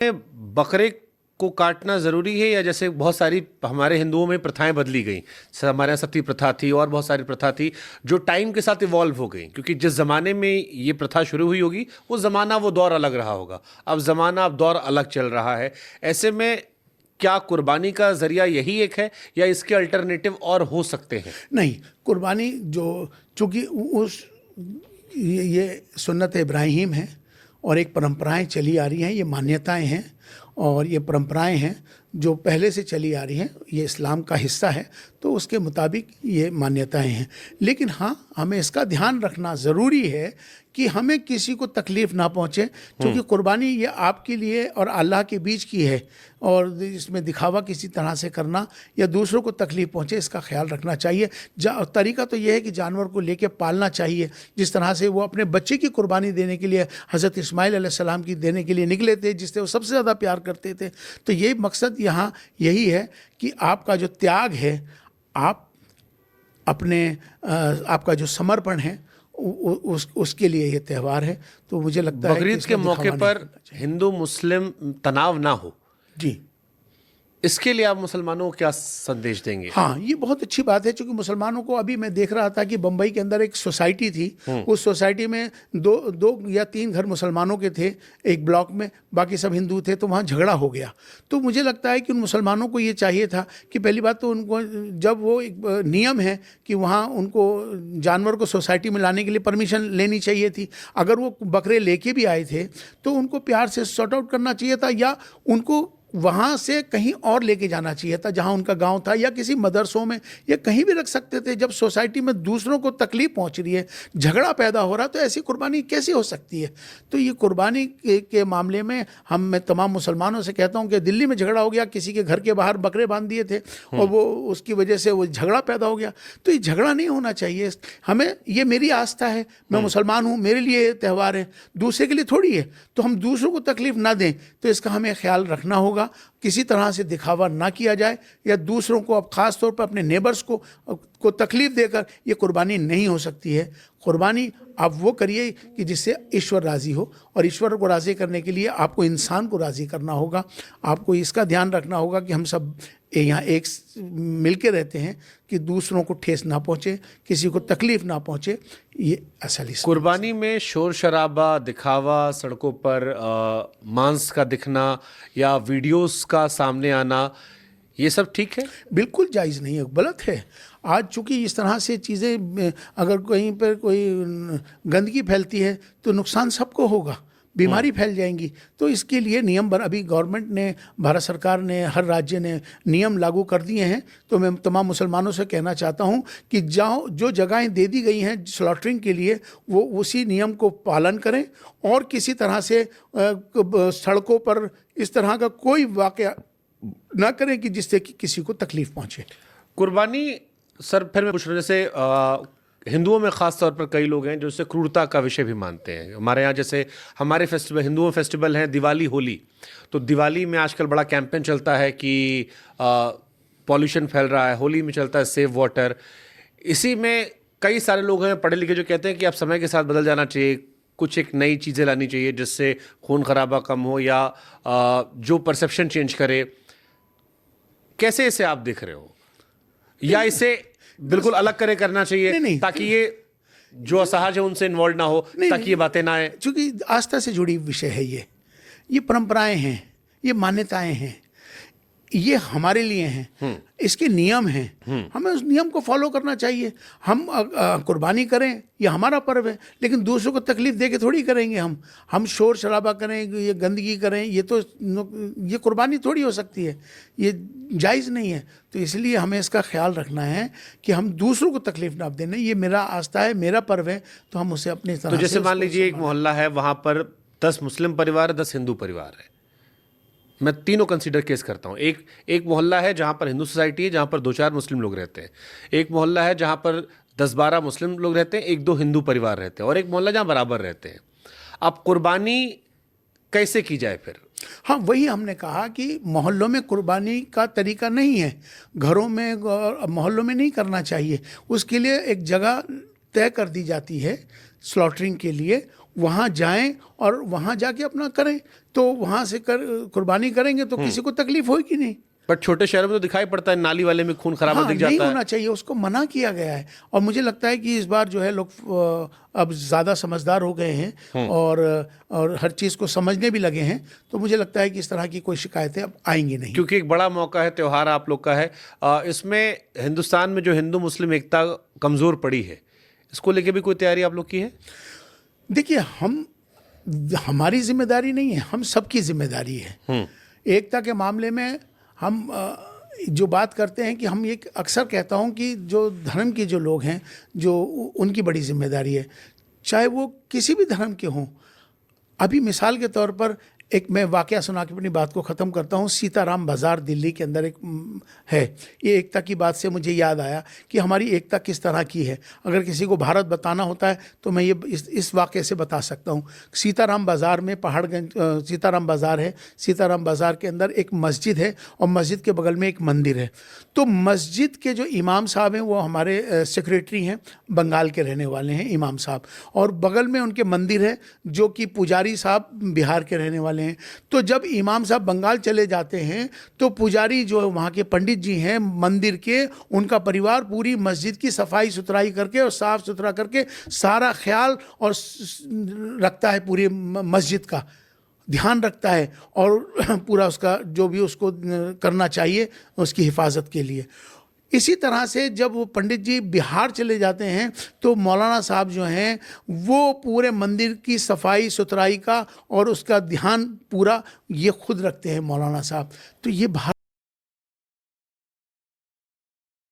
बकरे को काटना ज़रूरी है, या जैसे बहुत सारी हमारे हिंदुओं में प्रथाएं बदली गई। हमारे यहाँ सती प्रथा थी और बहुत सारी प्रथा थी जो टाइम के साथ इवॉल्व हो गई, क्योंकि जिस ज़माने में ये प्रथा शुरू हुई होगी वो ज़माना, वो दौर अलग रहा होगा। अब ज़माना, अब दौर अलग चल रहा है। ऐसे में क्या कुर्बानी का ज़रिया यही एक है, या इसके अल्टरनेटिव और हो सकते हैं? नहीं, कुर्बानी जो चूँकि उस ये सुन्नत इब्राहीम है और एक परंपराएं चली आ रही हैं, ये मान्यताएं हैं और ये परंपराएं हैं जो पहले से चली आ रही हैं, ये इस्लाम का हिस्सा है, तो उसके मुताबिक ये मान्यताएं हैं। लेकिन हाँ, हमें इसका ध्यान रखना ज़रूरी है कि हमें किसी को तकलीफ़ ना पहुँचे, क्योंकि कुर्बानी ये आपके लिए और अल्लाह के बीच की है, और इसमें दिखावा किसी तरह से करना या दूसरों को तकलीफ़ पहुँचे, इसका ख्याल रखना चाहिए। तरीका तो ये है कि जानवर को लेके पालना चाहिए, जिस तरह से वो अपने बच्चे की कुर्बानी देने के लिए हज़रत इस्माइल अलैहिस्सलाम की देने के लिए निकले थे, जिससे वो सबसे ज़्यादा प्यार करते थे। तो ये मकसद यहाँ यही है कि आपका जो त्याग है, आप अपने आपका जो समर्पण है, उसके लिए ये त्यौहार है। तो मुझे लगता है बकरीद के मौके पर हिंदू मुस्लिम तनाव ना हो, जी, इसके लिए आप मुसलमानों को क्या संदेश देंगे? हाँ, ये बहुत अच्छी बात है, क्योंकि मुसलमानों को, अभी मैं देख रहा था कि बम्बई के अंदर एक सोसाइटी थी, उस सोसाइटी में दो या तीन घर मुसलमानों के थे एक ब्लॉक में, बाकी सब हिंदू थे, तो वहाँ झगड़ा हो गया। तो मुझे लगता है कि उन मुसलमानों को ये चाहिए था कि पहली बात तो उनको, जब वो एक नियम है कि वहाँ उनको जानवर को सोसाइटी में लाने के लिए परमिशन लेनी चाहिए थी। अगर वो बकरे लेके भी आए थे तो उनको प्यार से सॉर्ट आउट करना चाहिए था, या उनको वहाँ से कहीं और लेके जाना चाहिए था जहाँ उनका गांव था, या किसी मदरसों में, या कहीं भी रख सकते थे। जब सोसाइटी में दूसरों को तकलीफ पहुँच रही है, झगड़ा पैदा हो रहा, तो ऐसी कुर्बानी कैसे हो सकती है? तो ये कुर्बानी के मामले में मैं तमाम मुसलमानों से कहता हूँ कि दिल्ली में झगड़ा हो गया, किसी के घर के बाहर बकरे बांध दिए थे और वो उसकी वजह से वो झगड़ा पैदा हो गया। तो ये झगड़ा नहीं होना चाहिए। हमें, ये मेरी आस्था है, मैं मुसलमान हूँ, मेरे लिए त्यौहार है, दूसरे के लिए थोड़ी है, तो हम दूसरों को तकलीफ ना दें, तो इसका हमें ख्याल रखना होगा। किसी तरह से दिखावा ना किया जाए, या दूसरों को, अब खास तौर पर अपने नेबर्स को तकलीफ देकर ये कुर्बानी नहीं हो सकती है। कुर्बानी आप वो करिए कि जिससे ईश्वर राज़ी हो, और ईश्वर को राज़ी करने के लिए आपको इंसान को राज़ी करना होगा। आपको इसका ध्यान रखना होगा कि हम सब यहाँ एक मिलके रहते हैं, कि दूसरों को ठेस ना पहुँचे, किसी को तकलीफ़ ना पहुँचे। ये असली कुर्बानी में शोर शराबा, दिखावा, सड़कों पर मांस का दिखना या वीडियोस का सामने आना, ये सब ठीक है? बिल्कुल जायज़ नहीं है, गलत है। आज चूँकि इस तरह से चीज़ें, अगर कहीं पर कोई गंदगी फैलती है तो नुकसान सबको होगा, बीमारी फैल जाएंगी। तो इसके लिए नियम अभी गवर्नमेंट ने, भारत सरकार ने, हर राज्य ने नियम लागू कर दिए हैं। तो मैं तमाम मुसलमानों से कहना चाहता हूँ कि जो जगहें दे दी गई हैं स्लॉटरिंग के लिए, वो उसी नियम को पालन करें, और किसी तरह से सड़कों पर इस तरह का कोई वाक़या ना करें कि जिससे कि किसी को तकलीफ़ पहुँचे। कुर्बानी, सर फिर मैं पूछ रहा हूँ, जैसे हिंदुओं में ख़ास तौर पर कई लोग हैं जो इसे क्रूरता का विषय भी मानते हैं। हमारे यहाँ जैसे हमारे फेस्टिवल, हिंदुओं फेस्टिवल हैं दिवाली, होली। तो दिवाली में आजकल बड़ा कैंपेन चलता है कि पॉल्यूशन फैल रहा है, होली में चलता है सेव वाटर। इसी में कई सारे लोग हैं पढ़े लिखे जो कहते हैं कि अब समय के साथ बदल जाना चाहिए, कुछ एक नई चीज़ें लानी चाहिए जिससे खून खराबा कम हो, या जो परसेप्शन चेंज करे। कैसे इसे आप देख रहे हो, या इसे बिल्कुल अलग करना चाहिए? नहीं, ताकि ये जो असहज है उनसे इन्वॉल्व ना हो, ताकि ये बातें ना आए? क्योंकि आस्था से जुड़ी विषय है ये परंपराएं हैं, ये मान्यताएं हैं, ये हमारे लिए हैं, इसके नियम हैं, हमें उस नियम को फॉलो करना चाहिए। हम कुर्बानी करें, ये हमारा पर्व है, लेकिन दूसरों को तकलीफ दे के थोड़ी करेंगे। हम शोर शराबा करें, ये गंदगी करें, ये कुर्बानी थोड़ी हो सकती है, ये जायज़ नहीं है। तो इसलिए हमें इसका ख्याल रखना है कि हम दूसरों को तकलीफ ना दें। ये मेरा आस्था है, मेरा पर्व है, तो हम उसे अपनी तरह। तो जैसे मान लीजिए एक मोहल्ला है, वहाँ पर 10 मुस्लिम परिवार, 10 हिंदू परिवार है, मैं तीनों कंसीडर केस करता हूँ। एक मोहल्ला है जहाँ पर हिंदू सोसाइटी है, जहाँ पर 2-4 मुस्लिम लोग रहते हैं। एक मोहल्ला है जहाँ पर 10-12 मुस्लिम लोग रहते हैं, 1-2 हिंदू परिवार रहते हैं, और एक मोहल्ला जहाँ बराबर रहते हैं। अब कुर्बानी कैसे की जाए फिर? हाँ, वही हमने कहा कि मोहल्लों में कुर्बानी का तरीका नहीं है, घरों में मोहल्लों में नहीं करना चाहिए। उसके लिए एक जगह तय कर दी जाती है स्लॉटरिंग के लिए, वहाँ जाएं और वहाँ जाके अपना करें, तो वहाँ से कुर्बानी करेंगे तो किसी को तकलीफ होगी नहीं। पर छोटे शहरों में तो दिखाई पड़ता है नाली वाले में खून खराबा दिख नहीं जाता है। होना चाहिए, उसको मना किया गया है। और मुझे लगता है कि इस बार जो है लोग अब ज़्यादा समझदार हो गए हैं और हर चीज़ को समझने भी लगे हैं, तो मुझे लगता है कि इस तरह की कोई शिकायतें अब आएंगी नहीं। क्योंकि एक बड़ा मौका है, त्यौहार आप लोग का है। इसमें हिंदुस्तान में जो हिंदू मुस्लिम एकता कमज़ोर पड़ी है, इसको लेके भी कोई तैयारी आप लोग की है? देखिए, हमारी जिम्मेदारी नहीं है, हम सबकी जिम्मेदारी है। एकता के मामले में हम जो बात करते हैं कि हम ये अक्सर कहता हूँ कि जो धर्म के जो लोग हैं, जो उनकी बड़ी जिम्मेदारी है, चाहे वो किसी भी धर्म के हों। अभी मिसाल के तौर पर एक मैं वाकया सुना के अपनी बात को ख़त्म करता हूँ। सीताराम बाज़ार दिल्ली के अंदर एक है। ये एकता की बात से मुझे याद आया कि हमारी एकता किस तरह की है। अगर किसी को भारत बताना होता है तो मैं ये इस वाकये से बता सकता हूँ। सीताराम बाज़ार में पहाड़गंज सीताराम बाज़ार है। सीताराम बाज़ार के अंदर एक मस्जिद है और मस्जिद के बगल में एक मंदिर है। तो मस्जिद के जो इमाम साहब हैं वो हमारे सेक्रेटरी हैं, बंगाल के रहने वाले हैं इमाम साहब, और बगल में उनके मंदिर है जो कि पुजारी साहब बिहार के रहने वाले हैं। तो जब इमाम साहब बंगाल चले जाते हैं तो पुजारी जो वहाँ के पंडित जी हैं मंदिर के, उनका परिवार पूरी मस्जिद की सफाई सुथराई करके और साफ़ सुथरा करके सारा ख्याल और रखता है, पूरी मस्जिद का ध्यान रखता है और पूरा उसका जो भी उसको करना चाहिए उसकी हिफाजत के लिए। इसी तरह से जब वो पंडित जी बिहार चले जाते हैं तो मौलाना साहब जो हैं वो पूरे मंदिर की सफाई सुथराई का और उसका ध्यान पूरा ये खुद रखते हैं मौलाना साहब। तो ये